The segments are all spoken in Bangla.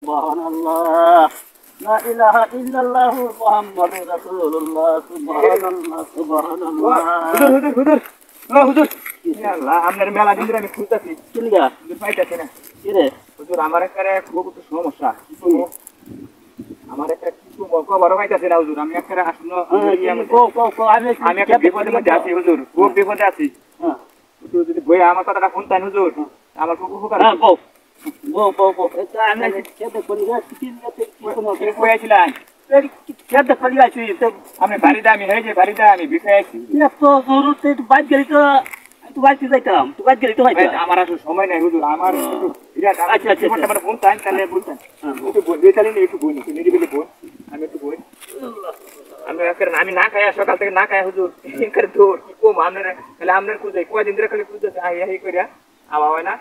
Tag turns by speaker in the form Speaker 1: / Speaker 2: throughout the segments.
Speaker 1: সুবহানাল্লাহ লা ইলাহা ইল্লাল্লাহ মুহাম্মাদুর রাসূলুল্লাহ সুবহানাল্লাহ সুবহানাল্লাহ
Speaker 2: হুজুর হুজুর ইয়া আল্লাহ আপনার মেলা দিন ধরে আমি খুঁজতাছি
Speaker 1: কি লিগা
Speaker 2: পাইতাছি না
Speaker 1: কি রে
Speaker 2: হুজুর আমার একটা খুব সমস্যা আমার একটা কিছু বড় পাইতাছি না হুজুর আমি একটা আসন্ন আমি একটা বিপদের মধ্যে আছি হুজুর খুব বিপদে আছি হুজুর যদি বই আমার কথাটা শুনতেন হুজুর আমার খুব উপকার
Speaker 1: এটা আমি খেতে করি
Speaker 2: বইছিলেন
Speaker 1: খেতে করি আছি
Speaker 2: আমি বাড়িতে আমি হয়েছে বাড়িতে আমি বিষয় আছি
Speaker 1: এত জরুর তুই বাইক গেলি তো তুই বাইক যাইতাম তুই বাইক গেলি তো
Speaker 2: আমার আসলে সময় নাই হুজুর আমার
Speaker 1: আচ্ছা আচ্ছা
Speaker 2: আমার ফোন টাইম তাহলে বলতেন একটু বই চালিয়ে একটু বই নিচ্ছি নিরিবিলি বই আমি একটু বই আমি না খাই সকাল থেকে না খাই হুজুর দৌড় কি কম আপনার তাহলে আপনার খুঁজে কয়দিন ধরে খালি খুঁজতেছে আহি করিয়া আমার হয় না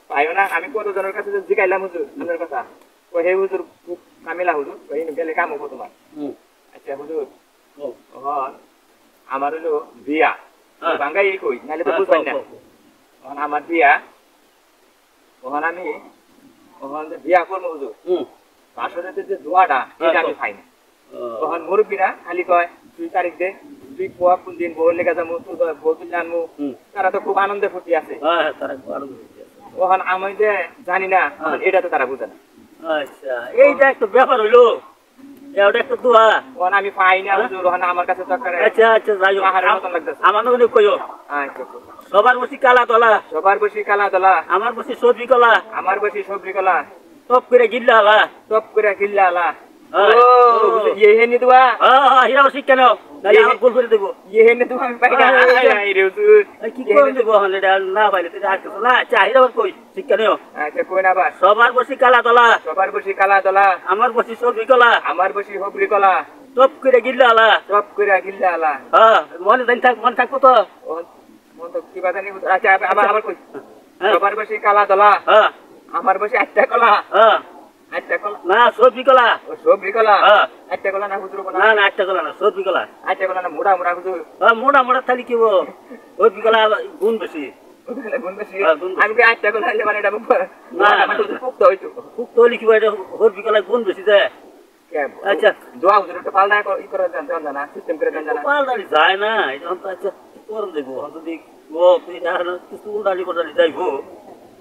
Speaker 2: পাইও না আমি কতজনের কাছে জিগাইলাম হুজুর আপনার কথা ও হে হুজুর খুব কামিলা হুজুর গেলে কাম হবো তোমার আচ্ছা হুজুর আমার হলো বিয়া বাঙ্গাই কই নাহলে তো বুঝবেন না আমার বিয়া ওখানে আমি ওখানে বিয়া করবো হুজুর বাসরেতে যে দোয়াটা এটা আমি খাই না তখন মুরব্বীরা খালি কয় 2 তারিখ দে তুই কোয়া কোন দিন বউ লেগে যাবো তোর বউ তুলে আনবো তারা তো খুব আনন্দে ফুটি আছে ওখানে আমি যে জানি না এটা তো তারা বুঝে না
Speaker 1: আচ্ছা এইটা একটা ব্যাপার হইলো এটা একটা দোয়া
Speaker 2: ওখানে আমি পাই না হুজুর ওখানে আমার কাছে দরকার
Speaker 1: আচ্ছা আচ্ছা যাই হোক
Speaker 2: পাহাড়ের মতন লাগতেছে
Speaker 1: আমার নগরে কইও সবার বসি কালা তলা
Speaker 2: সবার বসি কালা দলা
Speaker 1: আমার বসি সবজি কলা
Speaker 2: আমার বসি সবজি কলা
Speaker 1: টপ করে গিল্লা আলা
Speaker 2: টপ করে গিল্লা আলা ইহেনি দুয়া
Speaker 1: হীরা বসি কেন আমার গোল করে দেবো
Speaker 2: ইহেনি দুয়া আমি পাই না আই রে হুজুর
Speaker 1: কি করে দেবো এটা না পাইলে তো আর কিছু না আচ্ছা হীরা কই ঠিক কেন
Speaker 2: আচ্ছা কই না বা
Speaker 1: সবার বসি কালা তলা
Speaker 2: সবার বসি কালা দলা
Speaker 1: আমার বসি সবজি কলা
Speaker 2: আমার বসি সবজি কলা
Speaker 1: টপ করে গিল্লা আলা
Speaker 2: টপ করে গিল্লা আলা
Speaker 1: মনে থাকবো তো
Speaker 2: মন তো কি বাজানি আচ্ছা আবার কই সবার বসি কালা দলা আমার বসি একটা কলা একটা কলা
Speaker 1: না সবজি কলা
Speaker 2: সবজি কলা একটা কলা না হুজুর
Speaker 1: না না একটা কলা না সবজি কলা
Speaker 2: একটা কলা না মোড়া মোড়া হুজুর
Speaker 1: মোড়া থালি কি সবজি কলা গুণ বেশি
Speaker 2: আমি কি একটা কলা হইলে মানে এটা পুক্ত হইতো
Speaker 1: পুক্ত হইলে কি এটা সবজি কলা গুণ বেশি যায় আচ্ছা
Speaker 2: দোয়া হুজুর একটা পাল্টা ই করে জানতে না সিস্টেম করে জানতে না
Speaker 1: পাল্টালি যায় না এটা আচ্ছা করুন দেখবো যদি তুই কিছু উল্টালি কোটালি যাইবো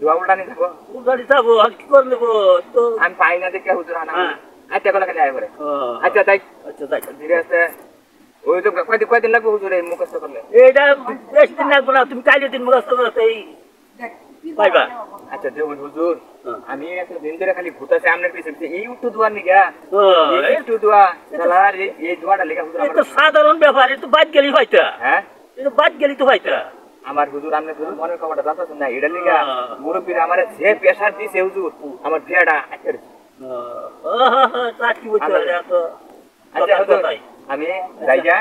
Speaker 2: দোয়া উল্টানি থাকবো
Speaker 1: উল্টালি যাবো আর কি করে নেবো তো
Speaker 2: আমি পাই না দেখে হুজুর আনা আচ্ছা কলা খালি আয় করে আচ্ছা তাই ধীরে আস্তে ওই তো কয়দিন লাগবে হুজুর এই মুখস্থ করলে
Speaker 1: এইটা বেশি দিন লাগবে না তুমি কালকে দিন মুখস্থ করতে পাইবা
Speaker 2: আচ্ছা দেখুন হুজুর আমি একটা দিন ধরে খালি ঘুরতেছি আপনার পিছনে এই একটু দোয়ার নিগা একটু দোয়া সালার এই দোয়াটা লেখা হুজুর
Speaker 1: এটা সাধারণ ব্যাপার এটা বাদ গেলি হয়তো
Speaker 2: হ্যাঁ
Speaker 1: এটা বাদ গেলি তো হয়তো
Speaker 2: আমার হুজুর আপনি হুজুর মনের খবরটা জানতেছেন না এটা লিগা মুরব্বীর আমার যে প্রেসার দিছে হুজুর আমার বিয়াটা আচ্ছা হুজুর আমি যাইয়া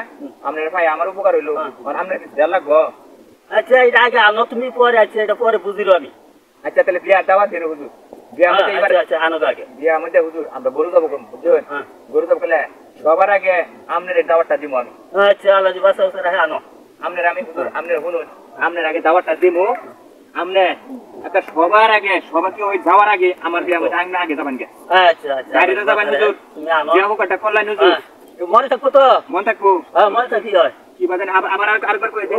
Speaker 2: আপনার ভাই আমার উপকার হইলো আপনার কি দেড় লাগবো
Speaker 1: আচ্ছা এটা আগে আনো তুমি পরে আছে এটা পরে বুঝিলো আমি
Speaker 2: আচ্ছা তাহলে বিয়া দাওয়া দিল হুজুর বিয়া মধ্যে এবার
Speaker 1: আচ্ছা আনো আগে
Speaker 2: বিয়া মধ্যে হুজুর আমরা গরু যাবো বুঝছেন গরু যাবো গেলে সবার আগে আপনার এই দাওয়াতটা দিব আমি
Speaker 1: আচ্ছা আল্লাহ বাসা আনো
Speaker 2: আপনার আমি হুজুর আপনার শুনুন আপনার আগে দাওয়াতটা দিব আপনি একটা সবার আগে সবাইকে ওই যাওয়ার আগে আমার বিয়া মধ্যে আমি আগে যাবেন গে
Speaker 1: আচ্ছা আচ্ছা
Speaker 2: গাড়িতে যাবেন হুজুর
Speaker 1: তুমি আনো
Speaker 2: বিয়া মুখটা করলেন হুজুর
Speaker 1: মনে থাকবো তো
Speaker 2: মন থাকবো
Speaker 1: মনে থাকি হয়
Speaker 2: কি বাজেন আবার আরেকবার কই দেন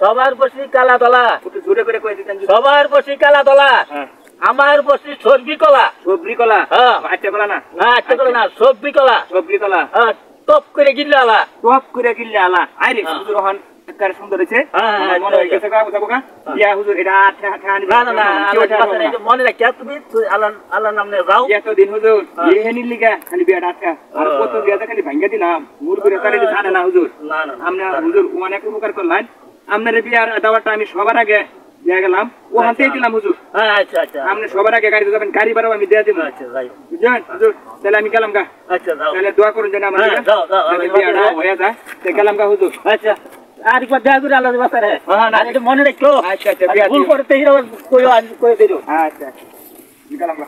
Speaker 1: সবার বসি কালা দলা
Speaker 2: একটু জোরে করে কই দিতেন
Speaker 1: সবার বসি কালা দলা আমার বসি সবজি কলা
Speaker 2: সবজি কলা আচ্ছা কলা না
Speaker 1: আচ্ছা কলা না সবজি কলা টপ করে গিল্লা আলা
Speaker 2: আইরে হুজুর হন একার সুন্দর হইছে মনে হই গেছে গাও যাবো কা ইয়া হুজুর এটা ঠানি
Speaker 1: না মনে রাখিয়া তুমি আল্লাহ নাম নিয়ে যাও
Speaker 2: এত দিন হুজুর এহেনির লিগা খালি বিয়াটা আটকা আর কত বিয়াটা খালি ভাঙ্গা দিলাম মুরগুরে তারে জানে না হুজুর
Speaker 1: না
Speaker 2: আমরা হুজুর অনেক উপকার করলেন আপনার বিয়ার দাওয়াটা আমি সবার আগে দিয়ে গেলাম ও হাতেই দিলাম হুজুর
Speaker 1: আচ্ছা আচ্ছা
Speaker 2: আপনি সবার আগে গাড়িতে যাবেন গাড়ি ভাড়াও আমি দিয়ে দেবো
Speaker 1: আচ্ছা যাই
Speaker 2: বুঝলেন হুজুর তাহলে আমি গেলাম গা
Speaker 1: আচ্ছা যাও
Speaker 2: তাহলে দোয়া করুন যেন আমার বিয়াটা হয়ে যায় তো গেলাম গা হুজুর
Speaker 1: আচ্ছা আর একবার দেখা করে আল্লাহ বাসারে মনে রাখো
Speaker 2: আচ্ছা আচ্ছা
Speaker 1: ভুল করতে কই দিও
Speaker 2: আচ্ছা গেলাম গা